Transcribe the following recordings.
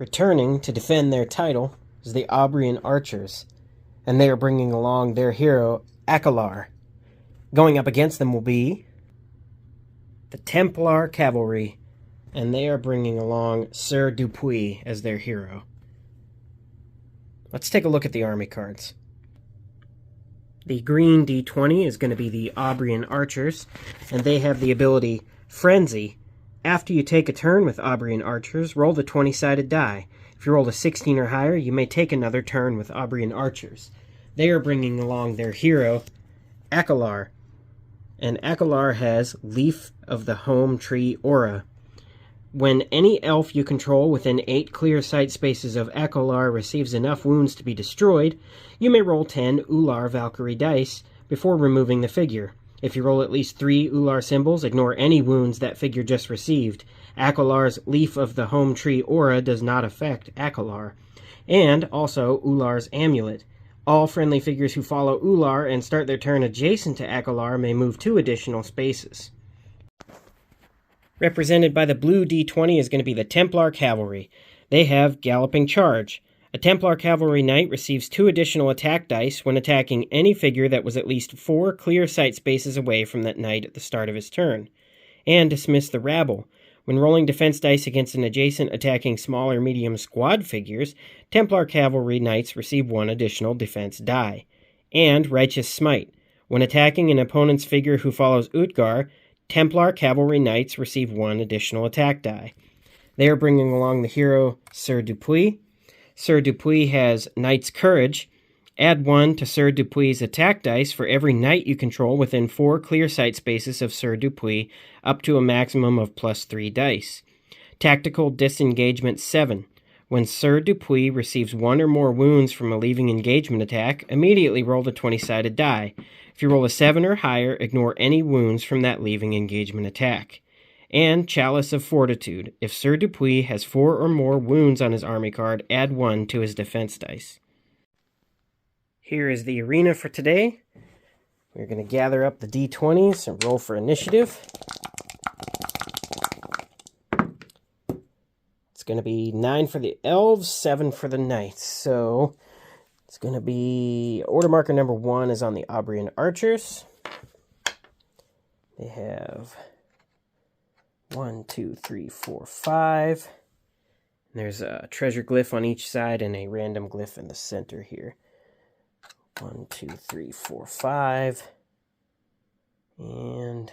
Returning to defend their title is the Aubrian Archers, and they are bringing along their hero, Akelar. Going up against them will be the Templar Cavalry, and they are bringing along Sir Dupuis as their hero. Let's take a look at the army cards. The green D20 is going to be the Aubrian Archers, and they have the ability Frenzy. After you take a turn with Aubrian Archers, roll the 20-sided die. If you roll a 16 or higher, you may take another turn with Aubrian Archers. They are bringing along their hero, Akelar, and Akelar has Leaf of the Home Tree aura. When any elf you control within 8 clear sight spaces of Akelar receives enough wounds to be destroyed, you may roll 10 Ular Valkyrie dice before removing the figure. If you roll at least 3 Ular symbols, ignore any wounds that figure just received. Akelar's Leaf of the Home Tree aura does not affect Akelar. And also Ular's Amulet. All friendly figures who follow Ular and start their turn adjacent to Akelar may move 2 additional spaces. Represented by the blue D20 is going to be the Templar Cavalry. They have Galloping Charge. A Templar Cavalry Knight receives 2 additional attack dice when attacking any figure that was at least 4 clear sight spaces away from that knight at the start of his turn. And Dismiss the Rabble. When rolling defense dice against an adjacent attacking small or medium squad figures, Templar Cavalry Knights receive 1 additional defense die. And Righteous Smite. When attacking an opponent's figure who follows Utgar, Templar Cavalry Knights receive 1 additional attack die. They are bringing along the hero Sir Dupuis. Sir Dupuis has Knight's Courage. Add 1 to Sir Dupuis' attack dice for every knight you control within 4 clear sight spaces of Sir Dupuis, up to a maximum of +3 dice. Tactical Disengagement 7. When Sir Dupuis receives 1 or more wounds from a leaving engagement attack, immediately roll the 20-sided die. If you roll a 7 or higher, ignore any wounds from that leaving engagement attack. And Chalice of Fortitude. If Sir Dupuis has 4 or more wounds on his army card, add 1 to his defense dice. Here is the arena for today. We're going to gather up the D20s and roll for initiative. It's going to be 9 for the elves, 7 for the knights. So it's going to be order marker number 1 is on the Aubrian Archers. They have 1, 2, 3, 4, 5. And there's a treasure glyph on each side and a random glyph in the center here. 1, 2, 3, 4, 5. And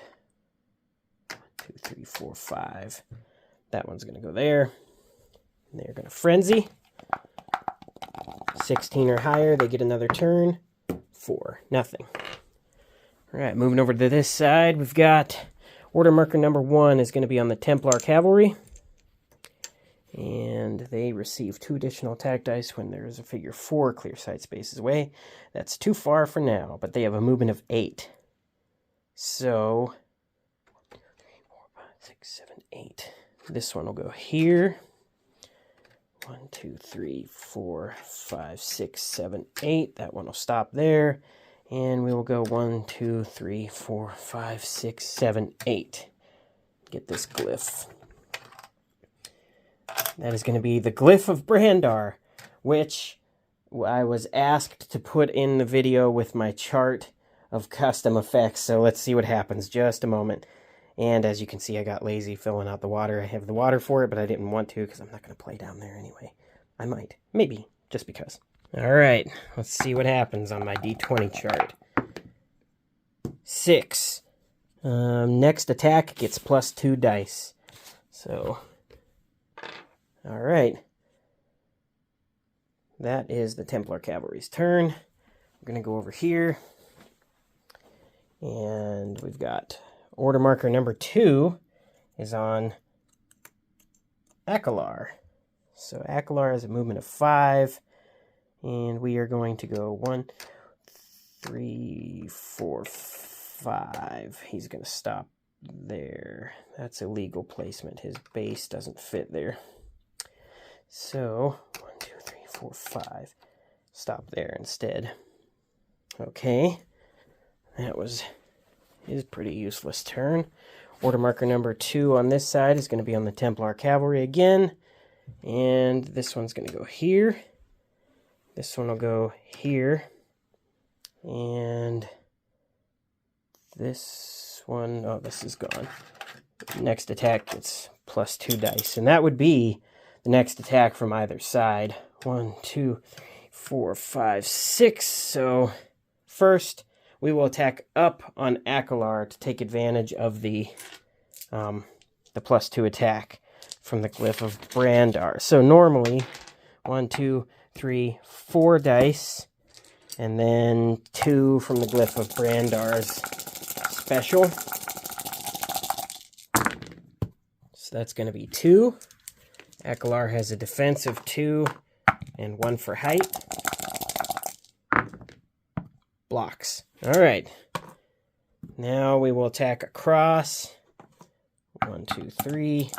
1, 2, 3, 4, 5. That one's going to go there. And they're going to Frenzy. 16 or higher, they get another turn. 4, nothing. All right, moving over to this side, we've got order marker number 1 is going to be on the Templar Cavalry. And they receive 2 additional attack dice when there is a figure 4 clear sight spaces away. That's too far for now, but they have a movement of 8. So 1, 2, 3, 4, 5, 6, 7, 8. This one will go here. 1, 2, 3, 4, 5, 6, 7, 8. That one will stop there. And we will go 1, 2, 3, 4, 5, 6, 7, 8. Get this glyph. That is going to be the Glyph of Brandar, which I was asked to put in the video with my chart of custom effects. So let's see what happens. Just a moment. And as you can see, I got lazy filling out the water. I have the water for it, but I didn't want to because I'm not going to play down there anyway. I might. Maybe. Just because. All right. Let's see what happens on my D20 chart. 6. Next attack gets +2 dice. So, all right. That is the Templar Cavalry's turn. We're going to go over here. And we've got order marker number 2 is on Akelar. So Akelar has a movement of 5. And we are going to go 1, 3, 4, 5. He's going to stop there. That's illegal placement. His base doesn't fit there. So 1, 2, 3, 4, 5. Stop there instead. Okay. That was his pretty useless turn. Order marker number 2 on this side is going to be on the Templar Cavalry again. And this one's going to go here. This one will go here. And this one, oh, this is gone. Next attack gets +2 dice. And that would be the next attack from either side. 1, 2, 3, 4, 5, 6. So first, we will attack up on Akalar to take advantage of the +2 attack from the Glyph of Brandar. So normally, 1, 2, 3, 4 dice, and then 2 from the Glyph of Brandar's special. So that's going to be 2. Akalar has a defense of 2 and 1 for height. Blocks. All right. Now we will attack across. 1, 2, 3.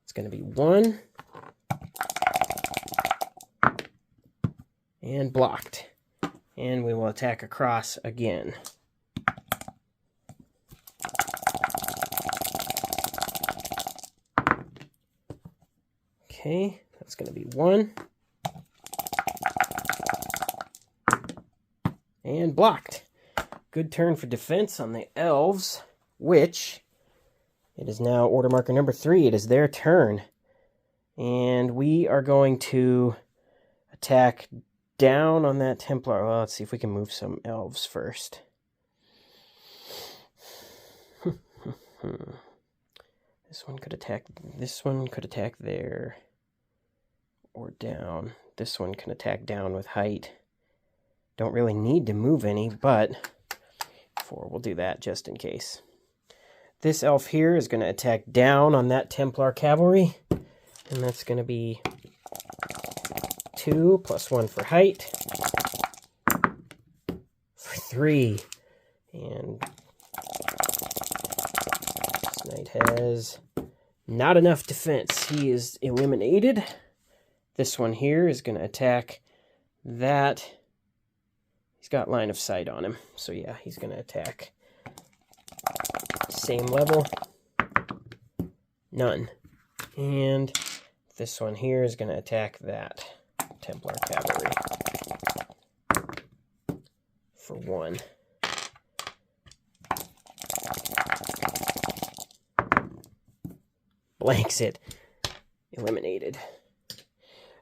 It's going to be 1. And blocked. And we will attack across again. Okay, that's going to be 1. And blocked. Good turn for defense on the elves, which it is now order marker number 3. It is their turn. And we are going to attack down on that Templar. Well, let's see if we can move some elves first. This one could attack there or down. This one can attack down with height. Don't really need to move any, but 4 will do that just in case. This elf here is going to attack down on that Templar Cavalry, and that's going to be 2 + 1 for height, for 3, and this knight has not enough defense. He is eliminated. This one here is going to attack that. He's got line of sight on him, so yeah, he's going to attack. Same level. None. And this one here is going to attack that Templar Cavalry for 1. Blanks it. Eliminated.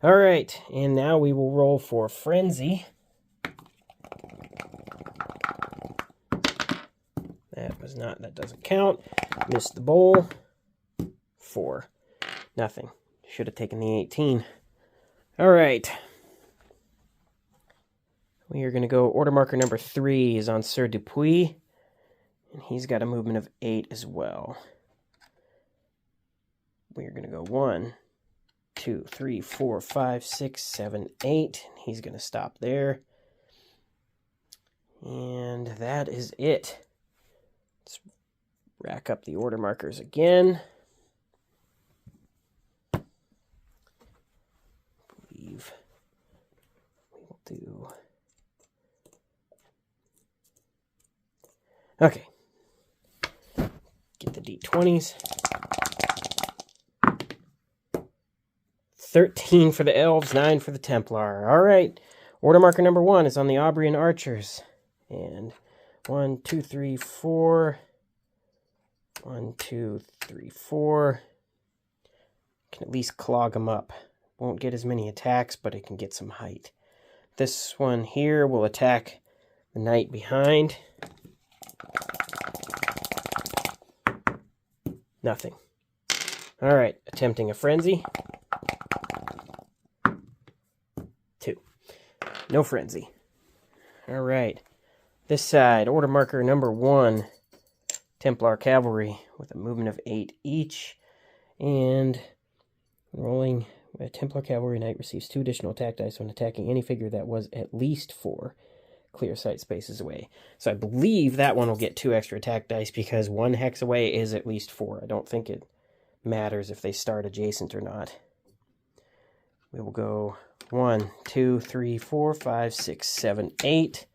All right, and now we will roll for Frenzy. That doesn't count. Missed the bowl. 4. Nothing. Should have taken the 18. All right. We are going to go order marker number 3 is on Sir Dupuis. And he's got a movement of 8 as well. We are going to go 1, 2, 3, 4, 5, 6, 7, 8. He's going to stop there. And that is it. Let's rack up the order markers again. I believe we will do... Okay. Get the D20s. 13 for the elves, 9 for the Templar. All right. Order marker number 1 is on the Aubrian archers. And 1, 2, 3, 4. 1, 2, 3, 4. Can at least clog them up. Won't get as many attacks, but it can get some height. This one here will attack the knight behind. Nothing. All right, attempting a frenzy. 2. No frenzy. All right. This side, order marker number 1, Templar Cavalry with a movement of 8 each. And rolling, a Templar Cavalry knight receives 2 additional attack dice when attacking any figure that was at least 4 clear sight spaces away. So I believe that one will get 2 extra attack dice because 1 hex away is at least 4. I don't think it matters if they start adjacent or not. We will go 1, 2, 3, 4, 5, 6, 7, 8.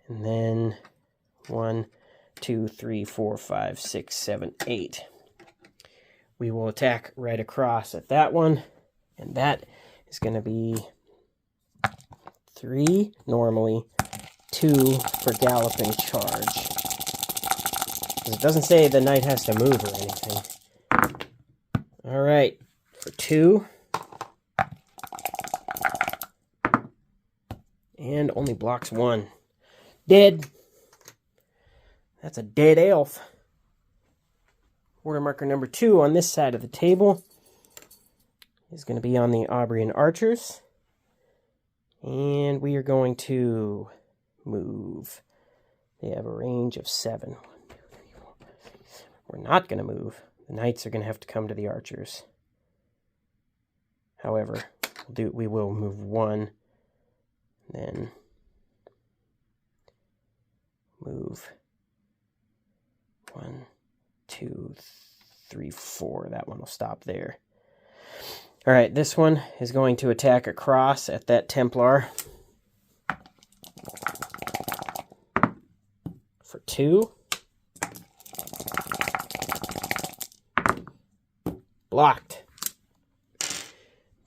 And then 1, 2, 3, 4, 5, 6, 7, 8. we will attack right across at that one, and that is going to be 3 normally, 2 for galloping charge. It doesn't say the knight has to move or anything. All right, for 2. And only blocks 1. Dead. That's a dead elf. Order marker number 2 on this side of the table is going to be on the Aubrian archers. And we are going to move. They have a range of 7. 1, 2, 3, 4, 5, 6, 7. We're not going to move. The knights are going to have to come to the archers. However, we will move 1. Then move 1, 2, 3, 4. That one will stop there. All right, this one is going to attack across at that Templar for 2. Blocked.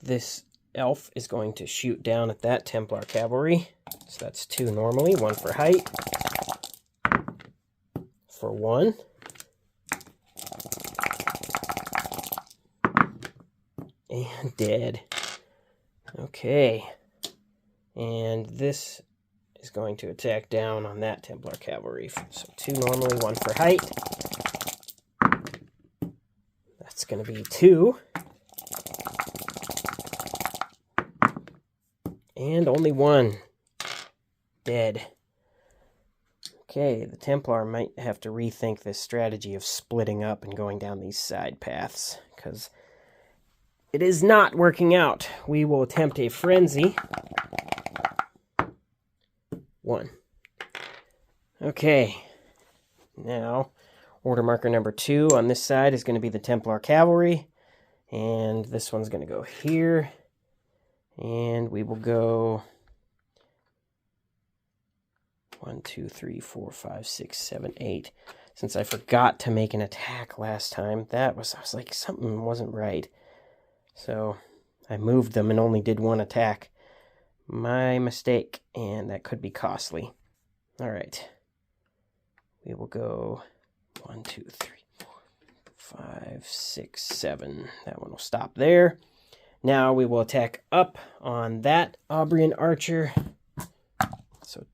This elf is going to shoot down at that Templar Cavalry. So that's 2 normally, 1 for height. For 1. And dead. Okay. And this is going to attack down on that Templar Cavalry. So 2 normally, 1 for height. That's going to be 2. And only 1. Dead. Okay, the Templar might have to rethink this strategy of splitting up and going down these side paths, because it is not working out. We will attempt a frenzy. 1. Okay. Now, order marker number 2 on this side is going to be the Templar Cavalry. And this one's going to go here. And we will go 1, 2, 3, 4, 5, 6, 7, 8. Since I forgot to make an attack last time, I was like, something wasn't right. So I moved them and only did 1 attack. My mistake, and that could be costly. All right. We will go 1, 2, 3, 4, 5, 6, 7. That one will stop there. Now we will attack up on that Aubrian archer. So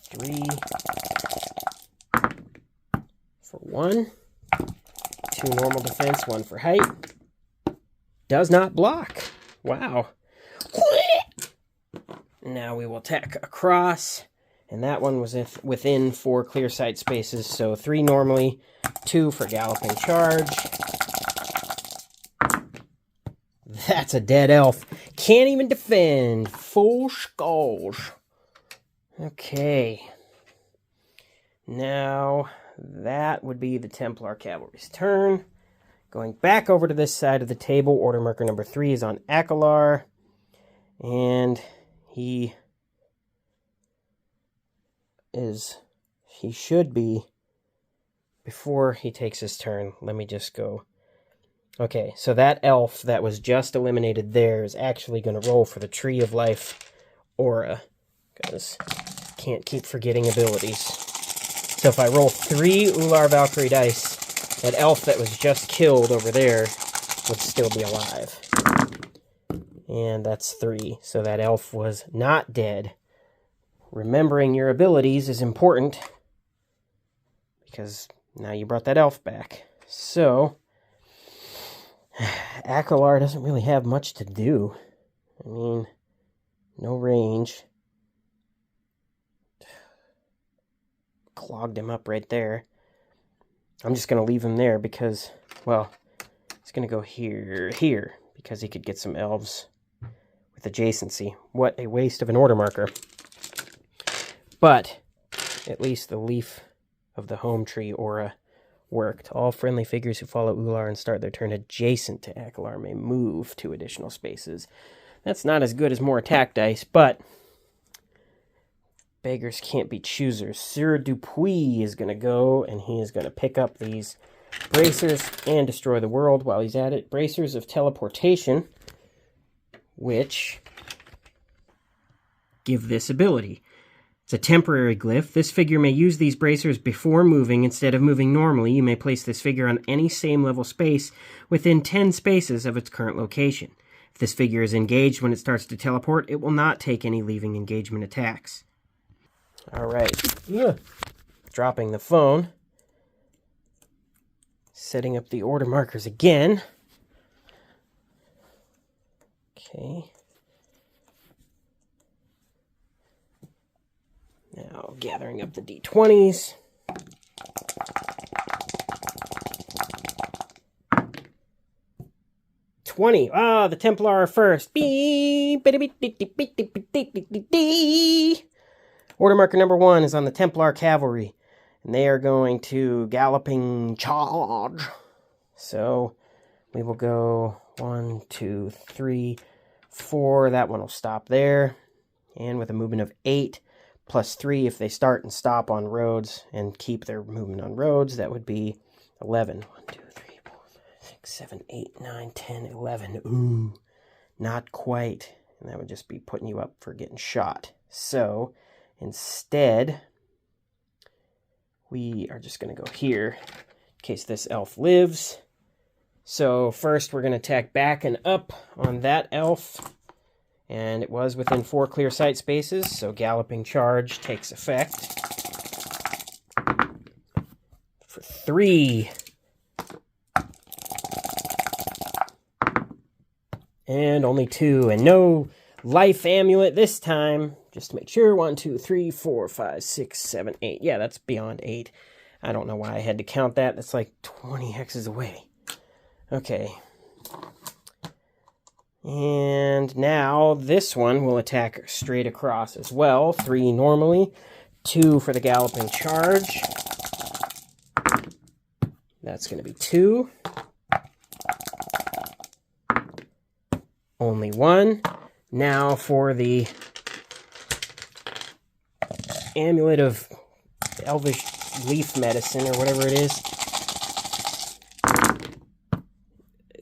3 for 1. 2 normal defense, 1 for height. Does not block. Wow. Now we will attack across. And that one was within 4 clear sight spaces. So 3 normally, 2 for galloping charge. That's a dead elf. Can't even defend. Full skulls. Okay. Now, that would be the Templar Cavalry's turn. Going back over to this side of the table, order marker number 3 is on Aquilar. And he should be, before he takes his turn, let me just go. Okay, so that elf that was just eliminated there is actually going to roll for the Tree of Life aura, because can't keep forgetting abilities. So if I roll 3 Ular Valkyrie dice, that elf that was just killed over there would still be alive. And that's 3, so that elf was not dead. Remembering your abilities is important, because now you brought that elf back. So Aquilar doesn't really have much to do. I mean, no range. Clogged him up right there. I'm just going to leave him there because, well, he's going to go here, because he could get some elves with adjacency. What a waste of an order marker. But at least the leaf of the home tree aura worked. All friendly figures who follow Ular and start their turn adjacent to Aquilar may move 2 additional spaces. That's not as good as more attack dice, but beggars can't be choosers. Sir Dupuis is going to go, and he is going to pick up these bracers and destroy the world while he's at it. Bracers of teleportation, which give this ability. It's a temporary glyph. This figure may use these bracers before moving. Instead of moving normally, you may place this figure on any same level space within 10 spaces of its current location. If this figure is engaged when it starts to teleport, it will not take any leaving engagement attacks. Alright. Dropping the phone. Setting up the order markers again. Okay. Now gathering up the D20s. The Templar are first. Order marker number 1 is on the Templar Cavalry, and they are going to galloping charge. So we will go 1, 2, 3, 4. That one will stop there. And with a movement of 8, plus 3 if they start and stop on roads and keep their movement on roads, that would be 11. 1, 2, 3, 4, 5, 6, 7, 8, 9, 10, 11. Ooh, not quite. And that would just be putting you up for getting shot. So instead, we are just going to go here in case this elf lives. So first we're going to attack back and up on that elf. And it was within 4 clear sight spaces, so Galloping Charge takes effect. For 3. And only 2, and no life amulet this time. Just to make sure, 1, 2, 3, 4, 5, 6, 7, 8. Yeah, that's beyond 8. I don't know why I had to count that. That's like 20 hexes away. Okay. And now this one will attack straight across as well. 3 normally, 2 for the Galloping Charge. That's going to be 2. Only 1. Now for the Amulet of Elvish Leaf Medicine, or whatever it is.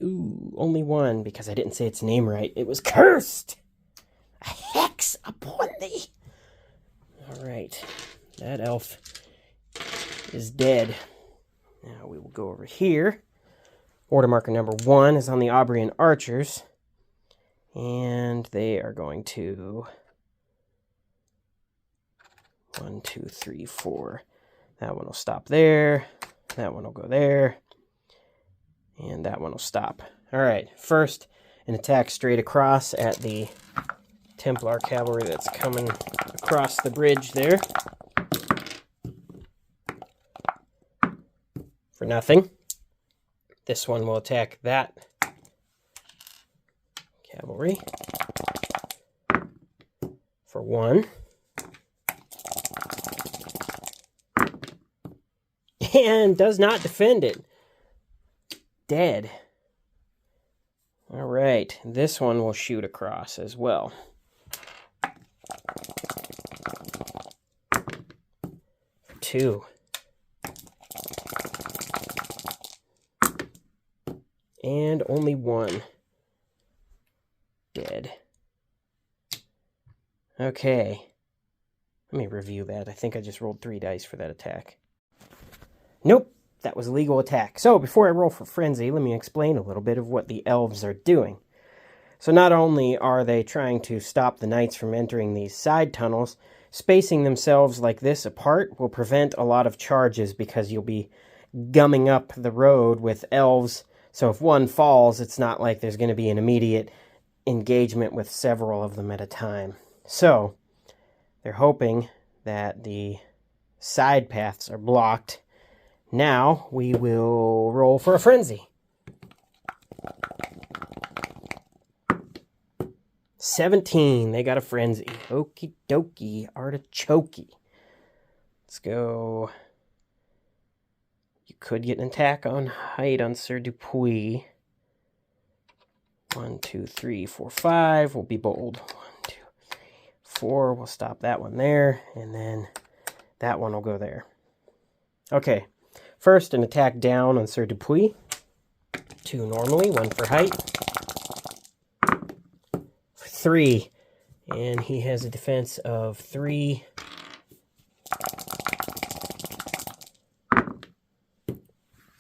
Ooh, only 1, because I didn't say its name right. It was cursed! A hex upon thee! Alright, that elf is dead. Now we will go over here. Order marker number 1 is on the Aubrian Archers. And they are going to 1, 2, 3, 4. That one will stop there. That one will go there. And that one will stop. Alright, first an attack straight across at the Templar Cavalry that's coming across the bridge there. For nothing. This one will attack that cavalry. For 1. And does not defend it. Dead. Alright, this one will shoot across as well. For 2. And only 1. Dead. Okay. Let me review that. I think I just rolled 3 dice for that attack. Nope. That was a legal attack. So, before I roll for Frenzy, let me explain a little bit of what the elves are doing. So not only are they trying to stop the knights from entering these side tunnels, spacing themselves like this apart will prevent a lot of charges because you'll be gumming up the road with elves. So if one falls, it's not like there's going to be an immediate engagement with several of them at a time. So, they're hoping that the side paths are blocked. Now, we will roll for a Frenzy. 17. They got a Frenzy. Okie dokie. Artichokey. Let's go. You could get an attack on height on Sir Dupuis. 1, 2, 3, 4, 5. We'll be bold. 1, 2, 3, 4. We'll stop that one there. And then that one will go there. Okay. First, an attack down on Sir Dupuis. 2 normally, 1 for height. 3. And he has a defense of 3.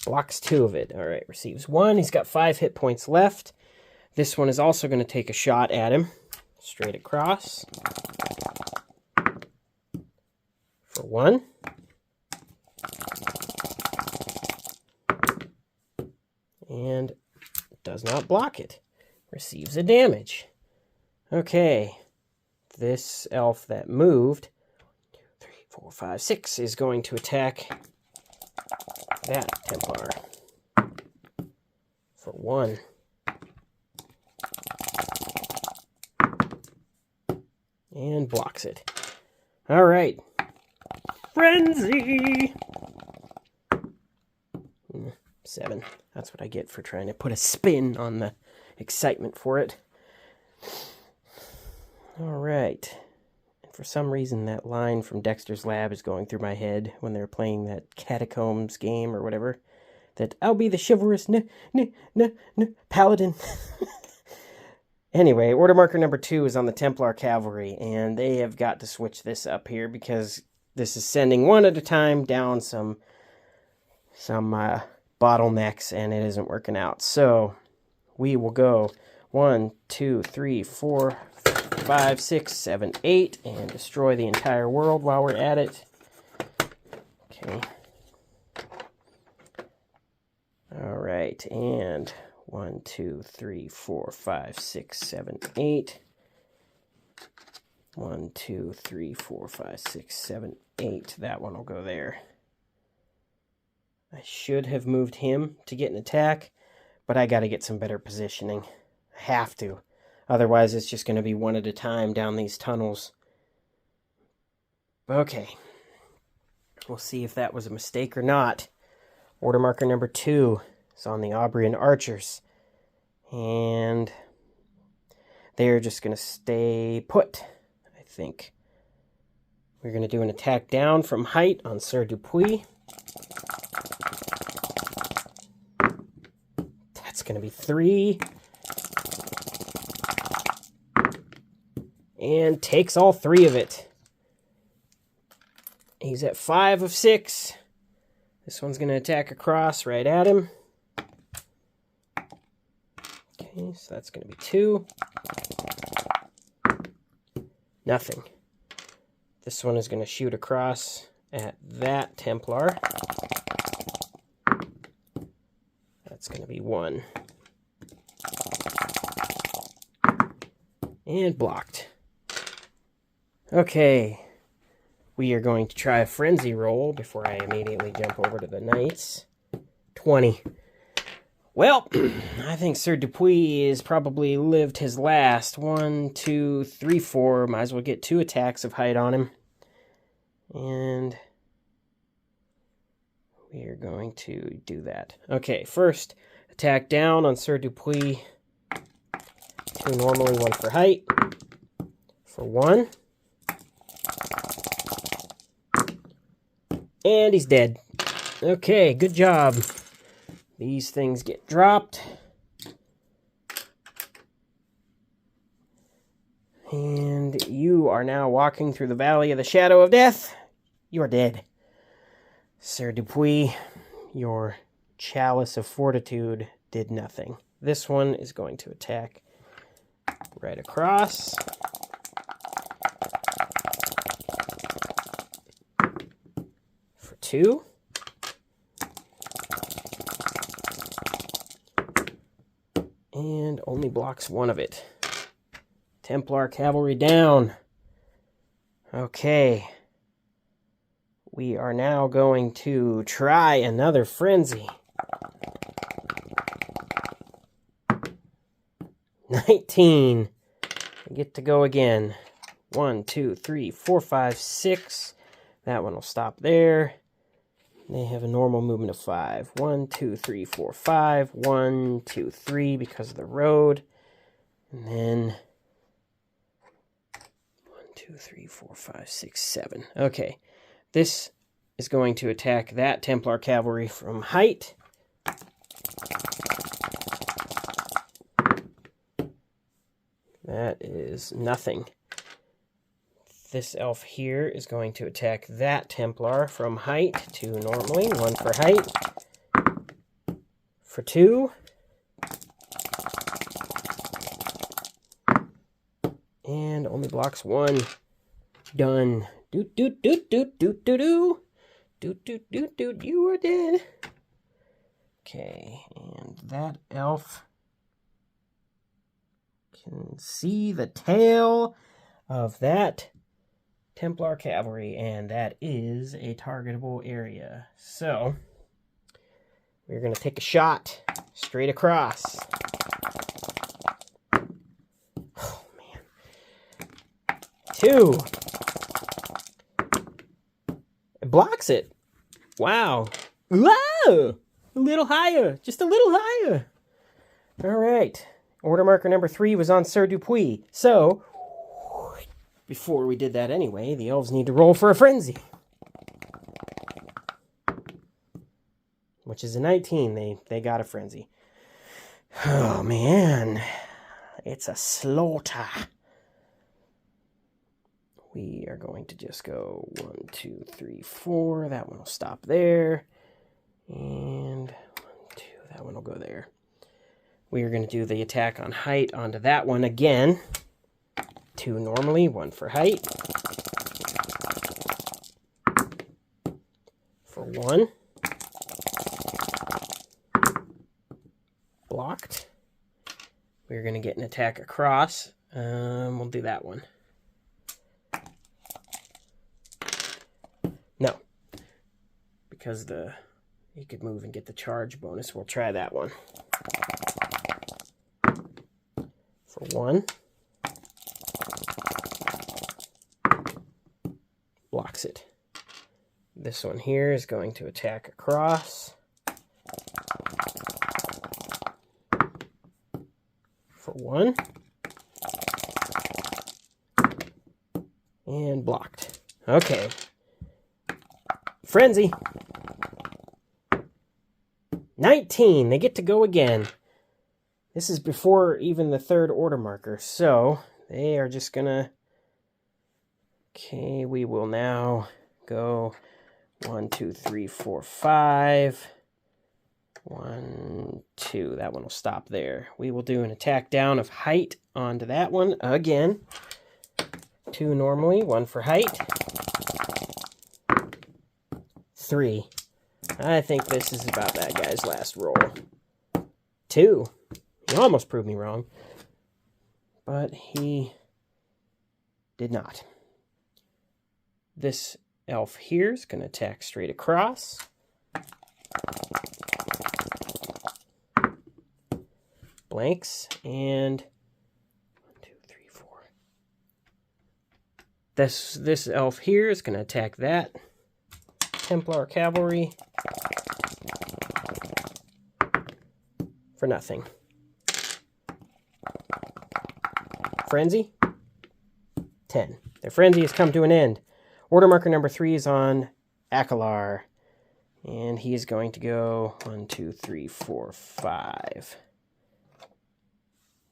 Blocks 2 of it. All right, receives 1. He's got 5 hit points left. This one is also going to take a shot at him. Straight across. For 1. And does not block it. Receives a damage. Okay. This elf that moved, 3, 4, 5, 6, is going to attack that Templar. For 1. And blocks it. All right. Frenzy! 7. That's what I get for trying to put a spin on the excitement for it. All right. And for some reason, that line from Dexter's Lab is going through my head when they're playing that Catacombs game or whatever. That I'll be the chivalrous paladin. Anyway, order marker number 2 is on the Templar Cavalry, and they have got to switch this up here because this is sending one at a time down some bottlenecks, and it isn't working out. So we will go 1, 2, 3, 4, 5, 6, 7, 8, and destroy the entire world while we're at it. Okay. All right, and 1, 2, 3, 4, 5, 6, 7, 8. 1, 2, 3, 4, 5, 6, 7, 8. That one will go there. I should have moved him to get an attack, but I got to get some better positioning. I have to. Otherwise, it's just going to be one at a time down these tunnels. Okay. We'll see if that was a mistake or not. Order marker number 2 is on the Aubrian Archers. And they're just going to stay put, I think. We're going to do an attack down from height on Sir Dupuis. That's going to be 3. And takes all 3 of it. He's at 5 of 6. This one's going to attack across right at him. Okay, so that's going to be 2. Nothing. This one is going to shoot across at that Templar. That's going to be 1. And blocked. Okay. We are going to try a frenzy roll before I immediately jump over to the knights. 20. Well, I think Sir Dupuis has probably lived his last. 1, 2, 3, 4. Might as well get 2 attacks of height on him. And we are going to do that. Okay, first, attack down on Sir Dupuis. 2 normally, 1 for height. For 1. And he's dead. Okay, good job. These things get dropped. And you are now walking through the Valley of the Shadow of Death. You are dead. Sir Dupuis, your Chalice of Fortitude did nothing. This one is going to attack right across. For 2. And only blocks 1 of it. Templar Cavalry down. Okay. We are now going to try another frenzy. 19. I get to go again. 1, 2, 3, 4, 5, 6. That one will stop there. They have a normal movement of 5. 1, 2, 3, 4, 5. 1, 2, 3 because of the road. And then 1, 2, 3, 4, 5, 6, 7. Okay. This is going to attack that Templar Cavalry from height. That is nothing. This elf here is going to attack that Templar from height, 2 normally, 1 for height, for 2. And only blocks 1. Done. Doot, doot, doot, doot, doot, doot, doot. Doot, doot, doot, doot, you are dead. Okay, and that elf can see the tail of that Templar Cavalry, and that is a targetable area. So, we're going to take a shot straight across. Oh, man. 2. It blocks it. Wow. Whoa! A little higher. Just a little higher. All right. Order marker number 3 was on Sir Dupuis. So, before we did that anyway, the elves need to roll for a frenzy. Which is a 19. They got a frenzy. Oh, man. It's a slaughter. We are going to just go 1, 2, 3, 4. That one will stop there. And 1, 2. That one will go there. We are going to do the attack on height onto that one again. 2 normally, 1 for height. For 1. Blocked. We're going to get an attack across. We'll do that one. No. Because you could move and get the charge bonus. We'll try that one. For 1. Blocks it. This one here is going to attack across. For 1. And blocked. Okay. Frenzy. 19. They get to go again. This is before even the 3rd order marker, so they are just gonna... Okay, we will now go 1, 2, 3, 4, 5. 1, 2. That one will stop there. We will do an attack down of height onto that one again. 2 normally, 1 for height. 3. I think this is about that guy's last roll. 2. He almost proved me wrong, but he did not. This elf here is going to attack straight across. Blanks, and 1, 2, 3, 4. This elf here is going to attack that Templar Cavalry for nothing. Frenzy. 10. Their frenzy has come to an end. Order marker number 3 is on Akalar. And he is going to go 1, 2, 3, 4, 5.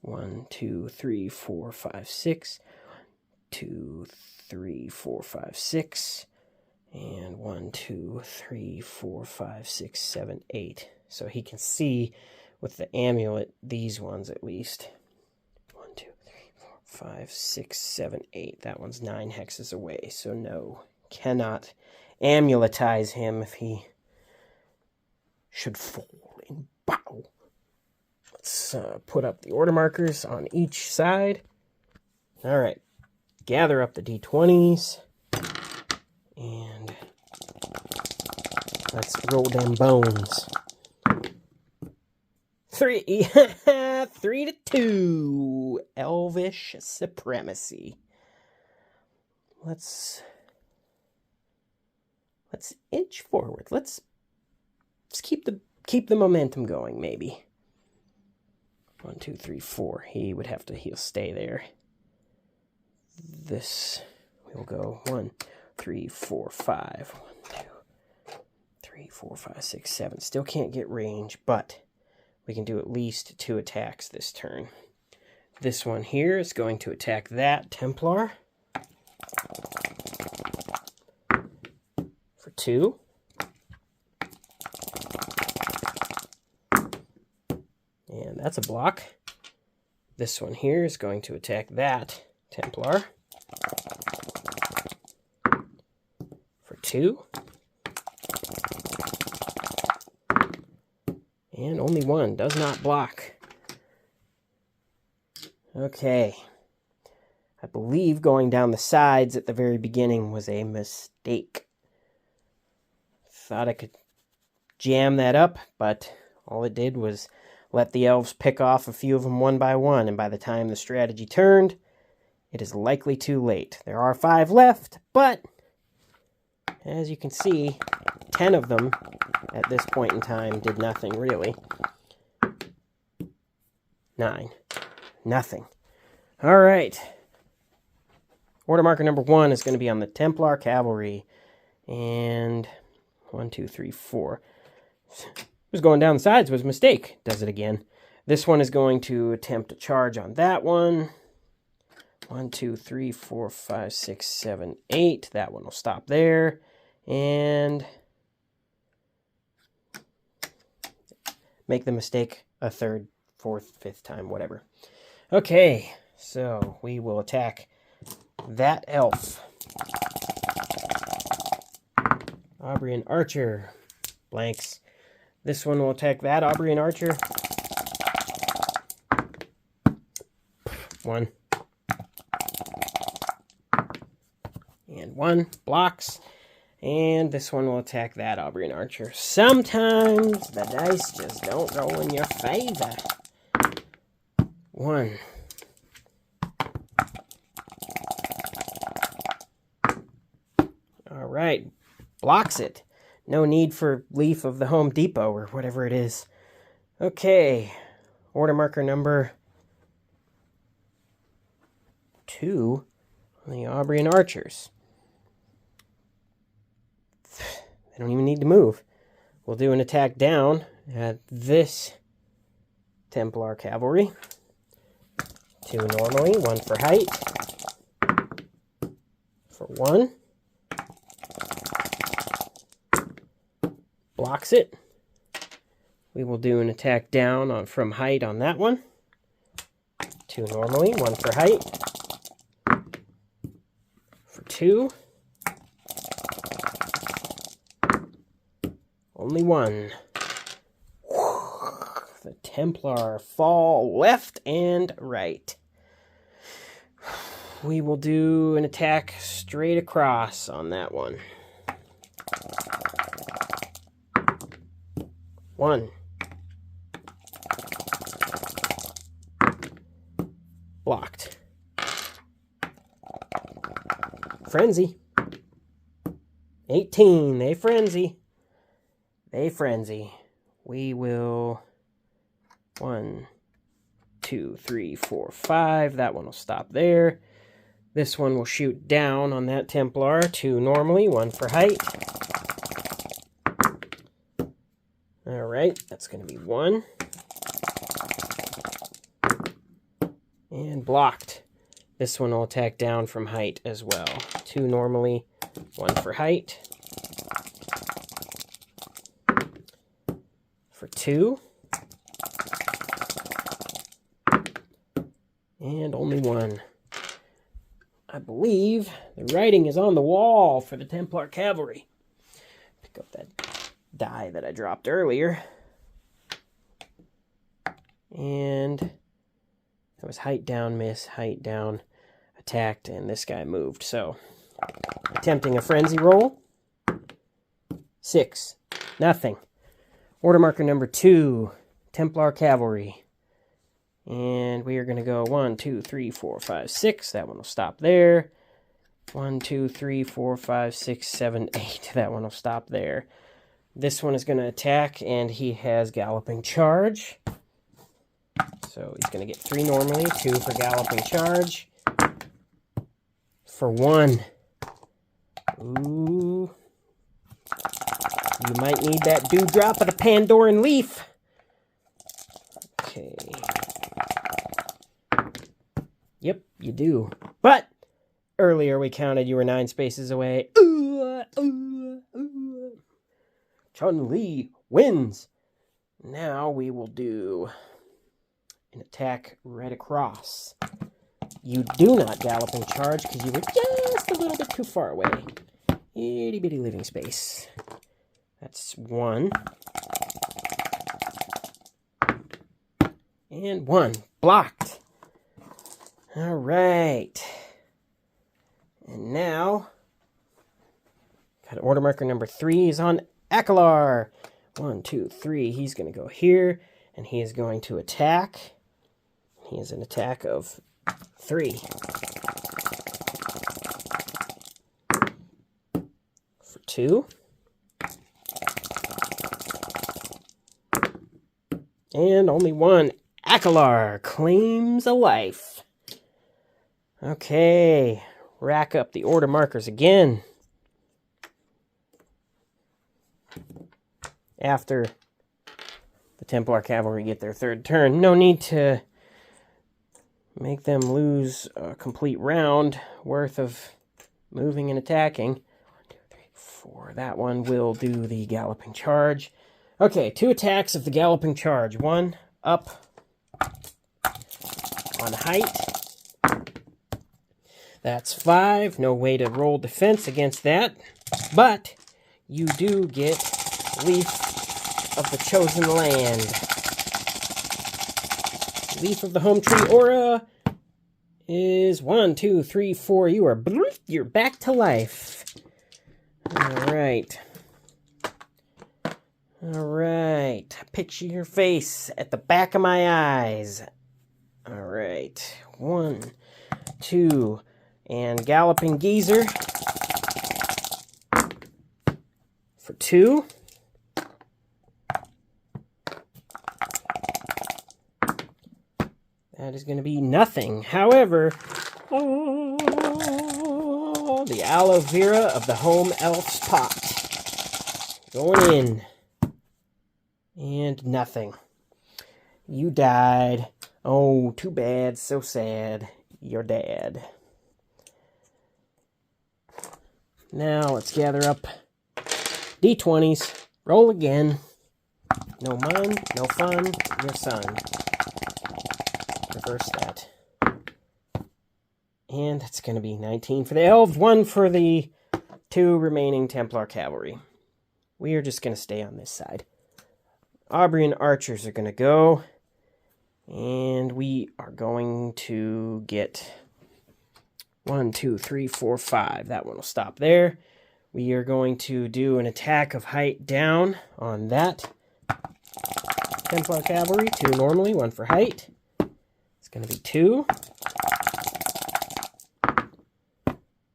1, 2, 3, 4, 5, 6. 2, 3, 4, 5, 6. And 1, 2, 3, 4, 5, 6, 7, 8. So he can see with the amulet, these ones at least. 1, 2, 3, 4, 5, 6, 7, 8. That one's 9 hexes away. So no, cannot amuletize him if he should fall in battle. Let's put up the order markers on each side. All right. Gather up the D20s. And let's roll them bones. 3 to 2. Elvish supremacy. Let's inch forward. Let's keep the momentum going, maybe. 1, 2, 3, 4. He'll stay there. This we'll go 1, 3, 4, 5. 1, 2, 3, 4, 5, 6, 7. Still can't get range, but we can do at least 2 attacks this turn. This one here is going to attack that Templar for 2. And that's a block. This one here is going to attack that Templar for 2. And only 1 does not block. Okay. I believe going down the sides at the very beginning was a mistake. Thought I could jam that up, but all it did was let the elves pick off a few of them one by one, and by the time the strategy turned, it is likely too late. There are 5 left, but as you can see, 10 of them at this point in time did nothing really. 9. Nothing. All right. Order marker number 1 is going to be on the Templar Cavalry. And 1, 2, 3, 4. Was going down the sides was a mistake. Does it again. This one is going to attempt a charge on that one. 1, 2, 3, 4, 5, 6, 7, 8. That one will stop there. And make the mistake a 3rd, 4th, 5th time, whatever. Okay, so we will attack that elf. Aubrey Archer. Blanks. This one will attack that Aubrey Archer. 1. And 1. Blocks. And this one will attack that Aubrey Archer. Sometimes the dice just don't go in your favor. 1. All right. Blocks it. No need for Leaf of the Home Depot or whatever it is. Okay. Order marker number 2 on the Aubrey Archers. They don't even need to move. We'll do an attack down at this Templar Cavalry. 2 normally, 1 for height. For 1. Blocks it. We will do an attack down from height on that one. 2 normally, 1 for height. For 2. Only 1. The Templar fall left and right. We will do an attack straight across on that one. 1. Blocked. Frenzy. 18. They frenzy. They frenzy. We will 1, 2, 3, 4, 5. That one will stop there. This one will shoot down on that Templar. 2 normally, 1 for height. Alright, that's going to be 1. And blocked. This one will attack down from height as well. 2 normally, 1 for height. For 2. And only 1. I believe the writing is on the wall for the Templar Cavalry. Pick up that die that I dropped earlier. And that was height down, miss, height down, attacked, and this guy moved. So, attempting a frenzy roll. 6. Nothing. Order marker number 2, Templar Cavalry. And we are going to go 1, 2, 3, 4, 5, 6. That one will stop there. 1, 2, 3, 4, 5, 6, 7, 8. That one will stop there. This one is going to attack, and he has Galloping Charge. So he's going to get 3 normally, 2 for Galloping Charge. For 1. Ooh. You might need that dewdrop of the Pandoran leaf. Okay. Yep, you do. But earlier we counted you were 9 spaces away. Chun-Li wins. Now we will do an attack right across. You do not galloping charge because you were just a little bit too far away. Itty bitty living space. That's 1. And 1. Blocked. All right. And now, got order marker number 3 is on Akalar. 1, 2, 3. He's going to go here, and he is going to attack. He has an attack of 3. For 2. And only 1. Akalar claims a life. Okay, rack up the order markers again. After the Templar Cavalry get their 3rd turn, no need to make them lose a complete round worth of moving and attacking. 1, 2, 3, 4. That one will do the galloping charge. Okay, 2 attacks of the galloping charge. 1 up on height. That's 5. No way to roll defense against that. But you do get Leaf of the Chosen Land. Leaf of the Home Tree Aura is 1, 2, 3, 4. You're back to life. Alright. Alright. Picture your face at the back of my eyes. Alright. 1, 2, and Galloping Geezer for 2. That is going to be nothing. However, the aloe vera of the home elf's pot. Going in. And nothing. You died. Oh, too bad. So sad. You're dead. Now let's gather up D20s. Roll again. No mun, no fun, your son. Reverse that. And that's going to be 19 for the elves, 1 for the 2 remaining Templar Cavalry. We are just going to stay on this side. Aubrian archers are going to go. And we are going to get 1, 2, 3, 4, 5. That one will stop there. We are going to do an attack of height down on that Templar Cavalry. 2 normally, 1 for height. It's going to be 2.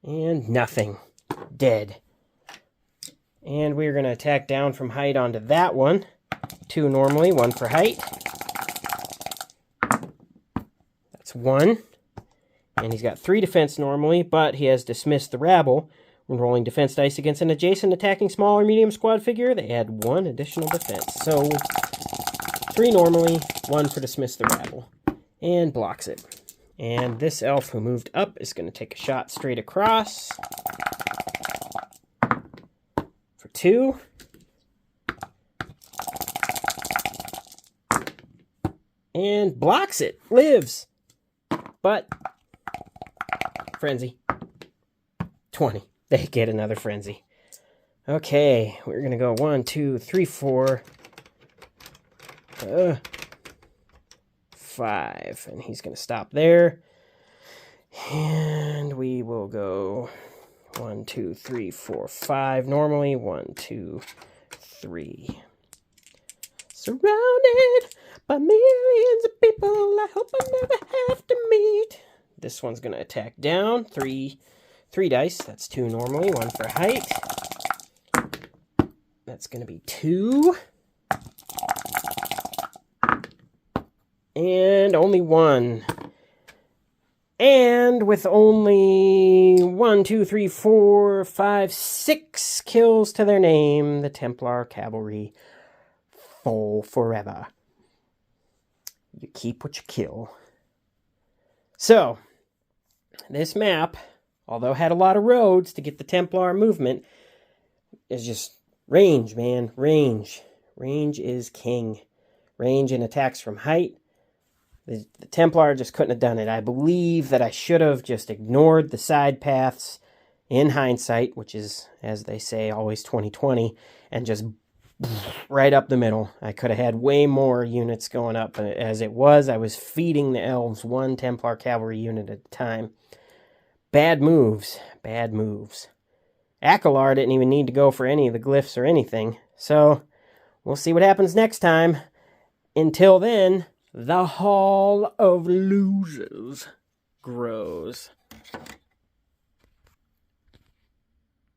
And nothing. Dead. And we're going to attack down from height onto that one. 2 normally, 1 for height. That's 1. And he's got 3 defense normally, but he has dismissed the rabble. When rolling defense dice against an adjacent attacking small or medium squad figure, they add 1 additional defense. So 3 normally, 1 for dismiss the rabble. And blocks it. And this elf who moved up is going to take a shot straight across. For 2. And blocks it. Lives. But frenzy. 20. They get another frenzy. Okay, we're going to go 1, 2, 3, 4. 5. And he's going to stop there. And we will go 1, 2, 3, 4, 5. Normally, 1, 2, 3. Surrounded by millions of people I hope I never have to meet. This one's going to attack down. 3 dice. That's 2 normally. 1 for height. That's going to be 2. And only 1. And with only 1, 2, 3, 4, 5, 6 kills to their name, the Templar Cavalry fall forever. You keep what you kill. So, this map, although had a lot of roads to get the Templar movement, is just range, man. Range. Range is king. Range and attacks from height. The Templar just couldn't have done it. I believe that I should have just ignored the side paths in hindsight, which is, as they say, always 20/20, and just right up the middle. I could have had way more units going up. As it was, I was feeding the elves one Templar cavalry unit at a time. Bad moves. Bad moves. Akelar didn't even need to go for any of the glyphs or anything. So, we'll see what happens next time. Until then, the Hall of Losers grows.